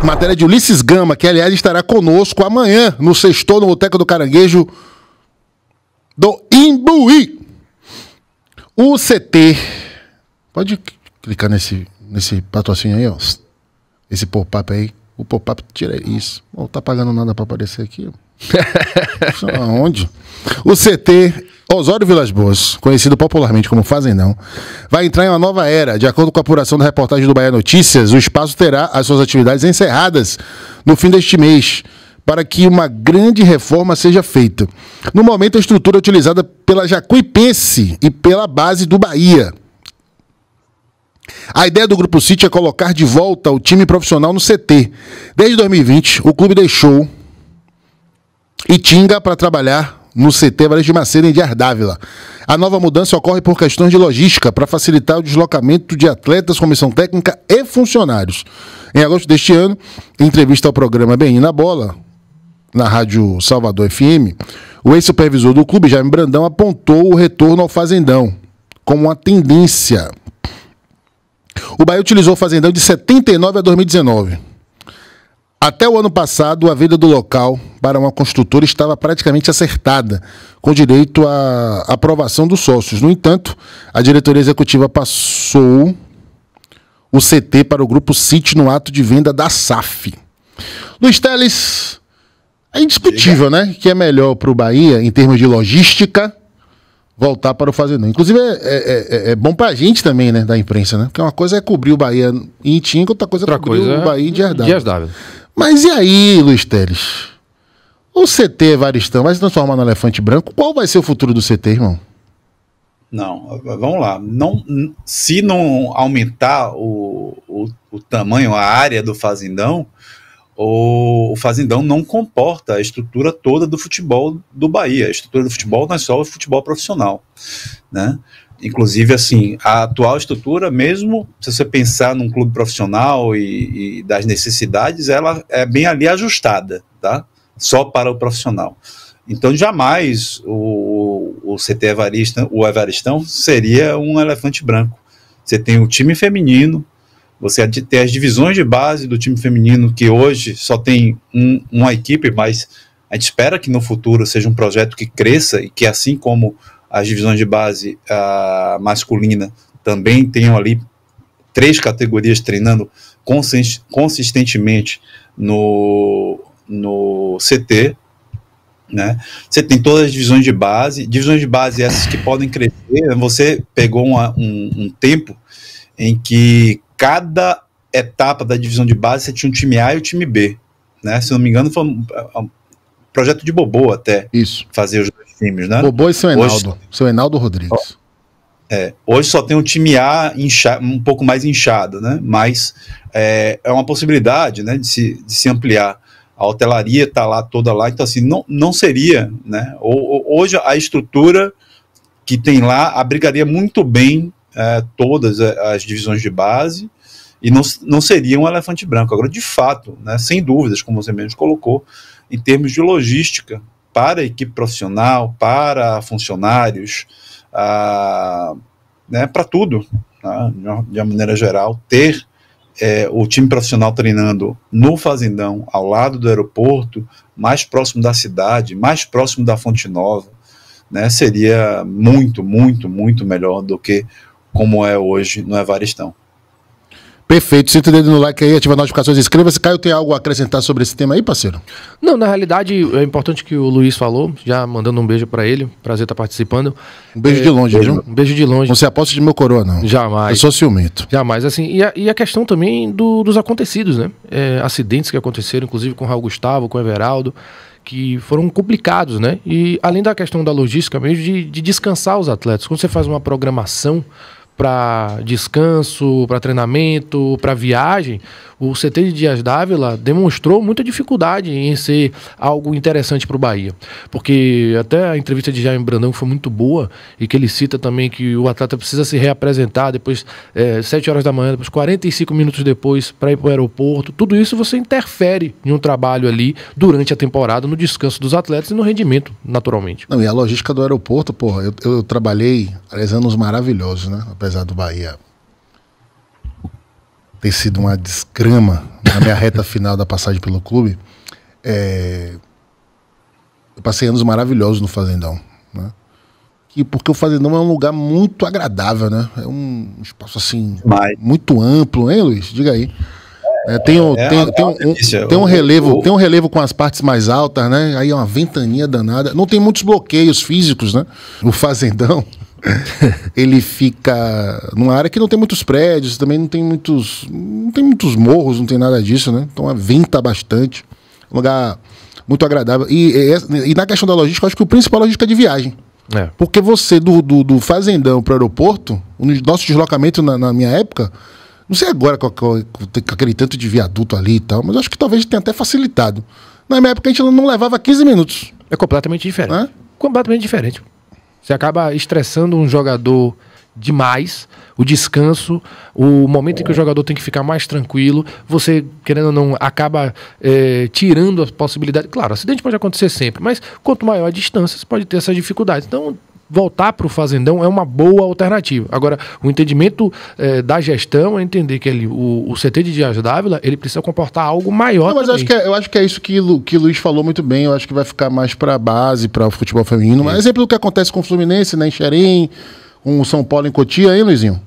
Matéria de Ulisses Gama, que aliás estará conosco amanhã no Sextou no Boteco do Caranguejo do Imbuí. O CT. Pode clicar nesse patrocínio aí, ó. Esse pop-up aí. O pop-up tira isso. Não tá pagando nada pra aparecer aqui. Aonde? O CT Osório Vilas Boas, conhecido popularmente como Fazendão, vai entrar em uma nova era. De acordo com a apuração da reportagem do Bahia Notícias, o espaço terá as suas atividades encerradas no fim deste mês, para que uma grande reforma seja feita. No momento, a estrutura é utilizada pela Jacuipense e pela base do Bahia. A ideia do Grupo City é colocar de volta o time profissional no CT. Desde 2020, o clube deixou Itinga para trabalhar no CT Varejão de Macedo, em Dias d'Ávila. A nova mudança ocorre por questões de logística, para facilitar o deslocamento de atletas, comissão técnica e funcionários. Em agosto deste ano, em entrevista ao programa BN na Bola, na Rádio Salvador FM, o ex-supervisor do clube, Jaime Brandão, apontou o retorno ao Fazendão como uma tendência. O Bahia utilizou o Fazendão de 79 a 2019. Até o ano passado, a venda do local para uma construtora estava praticamente acertada, com direito à aprovação dos sócios. No entanto, a diretoria executiva passou o CT para o Grupo City no ato de venda da SAF. Luiz Teles, é indiscutível, né? Que é melhor para o Bahia, em termos de logística, voltar para o Fazendão. Inclusive, é bom para a gente também, né? Da imprensa, né? Porque uma coisa é cobrir o Bahia em Itinga, outra coisa é cobrir o Bahia em Dias d'Ávila. Mas e aí, Luiz Teles? O CT Evaristão vai se transformar no elefante branco? Qual vai ser o futuro do CT, irmão? Não, vamos lá. Se não aumentar o tamanho, a área do Fazendão, o Fazendão não comporta a estrutura toda do futebol do Bahia. A estrutura do futebol não é só o futebol profissional, né? Inclusive, assim, a atual estrutura, mesmo se você pensar num clube profissional e das necessidades, ela é bem ali ajustada, tá? Só para o profissional. Então, jamais o CT Evaristão seria um elefante branco. Você tem o time feminino, você tem as divisões de base do time feminino, que hoje só tem uma equipe, mas a gente espera que no futuro seja um projeto que cresça e que, assim como as divisões de base masculina também tenham ali 3 categorias treinando consistentemente no CT, né? Você tem todas as divisões de base essas que podem crescer. Você pegou um tempo em que cada etapa da divisão de base você tinha um time A e o time B, né? Se não me engano, foi um projeto de Bobô até. Isso. Fazer os dois times, né? Bobô e seu Enaldo Rodrigues. Hoje só tem o time A um pouco mais inchado, né? Mas é uma possibilidade, né, de se ampliar. A hotelaria está lá, toda lá, então assim, não seria, né? Hoje a estrutura que tem lá abrigaria muito bem todas as divisões de base e não seria um elefante branco. Agora, de fato, né, sem dúvidas, como você mesmo colocou, em termos de logística, para a equipe profissional, para funcionários, né, para tudo, tá? De uma maneira geral, ter o time profissional treinando no Fazendão, ao lado do aeroporto, mais próximo da cidade, mais próximo da Fonte Nova, né, seria muito, muito, muito melhor do que como é hoje no Evaristão. Perfeito. Sinta o dedo no like aí, ativa as notificações, inscreva-se. Caio, tem algo a acrescentar sobre esse tema aí, parceiro? Não, na realidade, é importante que o Luiz falou, já mandando um beijo pra ele, prazer estar participando. Um beijo de longe, viu? Um beijo de longe. Não se aposta de meu coroa, não. Jamais. Eu sou ciumento. Jamais, assim, e a questão também dos acontecidos, né? Acidentes que aconteceram, inclusive com o Raul Gustavo, com o Everaldo, que foram complicados, né? E além da questão da logística mesmo, de descansar os atletas. Quando você faz uma programação para descanso, para treinamento, para viagem, o CT de Dias d'Ávila demonstrou muita dificuldade em ser algo interessante para o Bahia. Porque até a entrevista de Jaime Brandão foi muito boa, e que ele cita também que o atleta precisa se reapresentar depois, 7 horas da manhã, depois 45 minutos depois, para ir para o aeroporto. Tudo isso você interfere em um trabalho ali durante a temporada, no descanso dos atletas e no rendimento, naturalmente. Não, e a logística do aeroporto, porra, eu trabalhei 3 anos maravilhosos, né? Apesar do Bahia ter sido uma desgrama, né? na minha reta final da passagem pelo clube, eu passei anos maravilhosos no Fazendão, né? Porque o Fazendão é um lugar muito agradável, né? É um espaço assim, muito amplo, hein, Luiz? Diga aí. Tem um relevo com as partes mais altas, né? Aí é uma ventaninha danada. Não tem muitos bloqueios físicos, né? O Fazendão, ele fica numa área que não tem muitos prédios, também não tem muitos morros, não tem nada disso, né? Então venta bastante. Um lugar muito agradável. E na questão da logística, eu acho que o principal é a logística de viagem. Porque você, do Fazendão para o aeroporto, o nosso deslocamento na minha época, não sei agora com aquele tanto de viaduto ali e tal, mas eu acho que talvez tenha até facilitado. Na minha época a gente não levava 15 minutos. É completamente diferente. Completamente diferente. Você acaba estressando um jogador demais, o descanso, o momento em que o jogador tem que ficar mais tranquilo, você, querendo ou não, acaba tirando a possibilidade. Claro, acidente pode acontecer sempre, mas quanto maior a distância, você pode ter essas dificuldades. Então, voltar para o Fazendão é uma boa alternativa. Agora, o entendimento da gestão é entender que o CT de Dias Dávila, ele precisa comportar algo maior. Não, mas eu acho que é isso que o Luiz falou muito bem. Eu acho que vai ficar mais para a base, para o futebol feminino. Mas exemplo do que acontece com o Fluminense, né, em Xerém, com o São Paulo em Cotia, hein, Luizinho?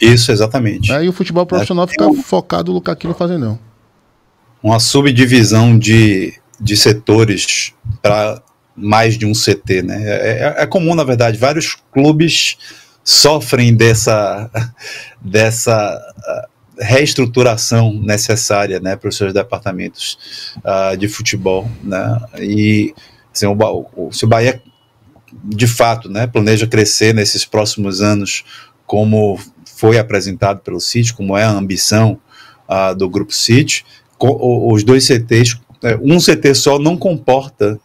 Isso, exatamente. Aí o futebol profissional fica focado aqui no Fazendão. Uma subdivisão de setores para mais de um CT, né? É comum, na verdade, vários clubes sofrem dessa reestruturação necessária, né, para os seus departamentos de futebol, né? E assim, se o Bahia de fato, né, planeja crescer nesses próximos anos, como foi apresentado pelo City, como é a ambição do Grupo City, os dois CTs, um CT só não comporta,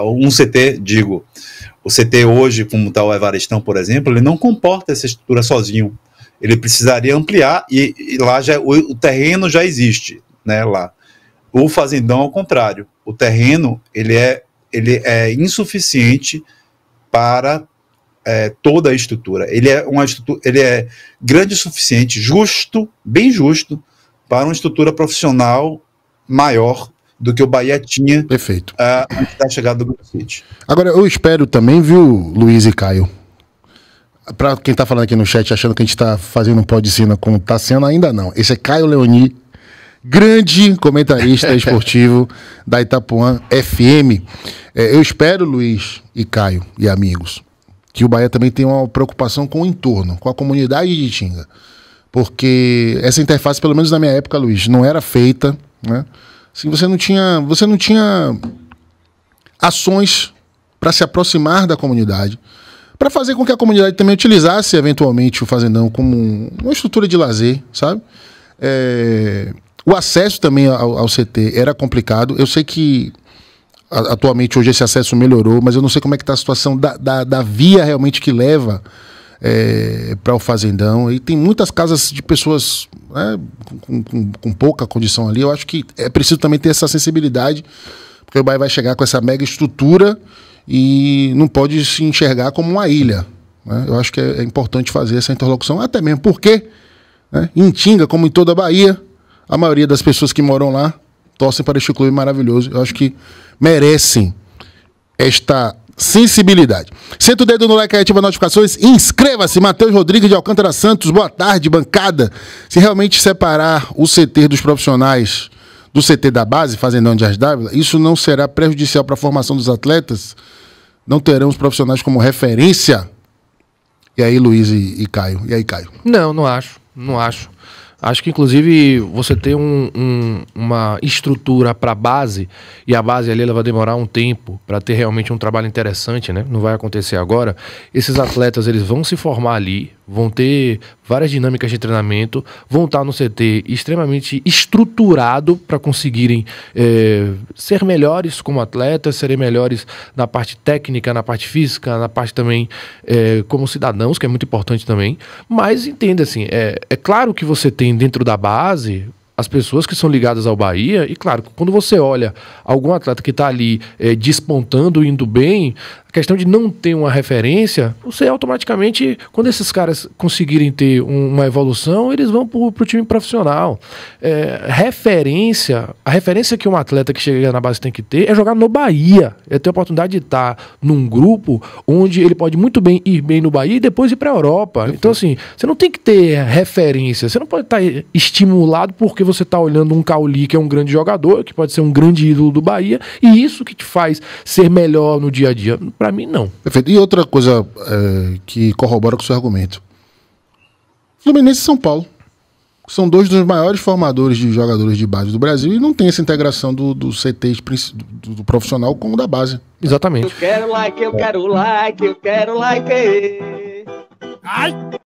o CT hoje, como está o Evaristão, por exemplo, ele não comporta essa estrutura sozinho. Ele precisaria ampliar e lá o terreno já existe, né, lá. O Fazendão, ao contrário, o terreno ele é insuficiente para toda a estrutura. Ele é grande o suficiente, bem justo, para uma estrutura profissional maior do que o Bahia tinha. Perfeito. Antes da chegada do Grupo City. Agora, eu espero também, viu, Luiz e Caio, para quem está falando aqui no chat, achando que a gente está fazendo um pó de cena como está sendo, ainda não. Esse é Caio Leoni, grande comentarista esportivo da Itapuã FM. Eu espero, Luiz e Caio e amigos, que o Bahia também tenha uma preocupação com o entorno, com a comunidade de Itinga. Porque essa interface, pelo menos na minha época, Luiz, não era feita, né? Assim, você não tinha ações para se aproximar da comunidade, para fazer com que a comunidade também utilizasse eventualmente o Fazendão como uma estrutura de lazer, sabe? O acesso também ao CT era complicado. Eu sei que atualmente hoje esse acesso melhorou, mas eu não sei como é que está a situação da via realmente que leva para o Fazendão. E tem muitas casas de pessoas, né, com pouca condição ali. Eu acho que é preciso também ter essa sensibilidade, porque o Bahia vai chegar com essa mega estrutura e não pode se enxergar como uma ilha, né? Eu acho que é importante fazer essa interlocução, até mesmo porque, né, em Itinga, como em toda a Bahia, a maioria das pessoas que moram lá torcem para este clube maravilhoso. Eu acho que merecem esta sensibilidade. Senta o dedo no like, ativa notificações, inscreva-se. Matheus Rodrigues de Alcântara Santos, boa tarde, bancada. Se realmente separar o CT dos profissionais do CT da base, Fazendão de Dias Dávila, isso não será prejudicial para a formação dos atletas? Não terão os profissionais como referência? E aí, Luiz e Caio? E aí, Caio? Não acho. Acho que, inclusive, você ter uma estrutura para a base, e a base ali ela vai demorar um tempo para ter realmente um trabalho interessante, né? Não vai acontecer agora. Esses atletas, eles vão se formar ali, vão ter várias dinâmicas de treinamento, vão estar no CT extremamente estruturado para conseguirem ser melhores como atletas, serem melhores na parte técnica, na parte física, na parte também como cidadãos, que é muito importante também. Mas entenda assim, é claro que você tem dentro da base as pessoas que são ligadas ao Bahia, e claro, quando você olha algum atleta que está ali despontando, indo bem, A questão de não ter uma referência, você automaticamente, quando esses caras conseguirem ter uma evolução, eles vão pro time profissional. A referência que um atleta que chega na base tem que ter é jogar no Bahia. É ter a oportunidade de estar num grupo onde ele pode muito bem ir bem no Bahia e depois ir para a Europa. Então, assim, você não tem que ter referência. Você não pode estar estimulado porque você está olhando um Cauli, que é um grande jogador, que pode ser um grande ídolo do Bahia, e isso que te faz ser melhor no dia a dia. Para mim, não. Perfeito. E outra coisa que corrobora com o seu argumento. Fluminense e São Paulo. São dois dos maiores formadores de jogadores de base do Brasil e não tem essa integração do CT do profissional com o da base. Exatamente. Eu quero like, eu quero like, eu quero like. Ai!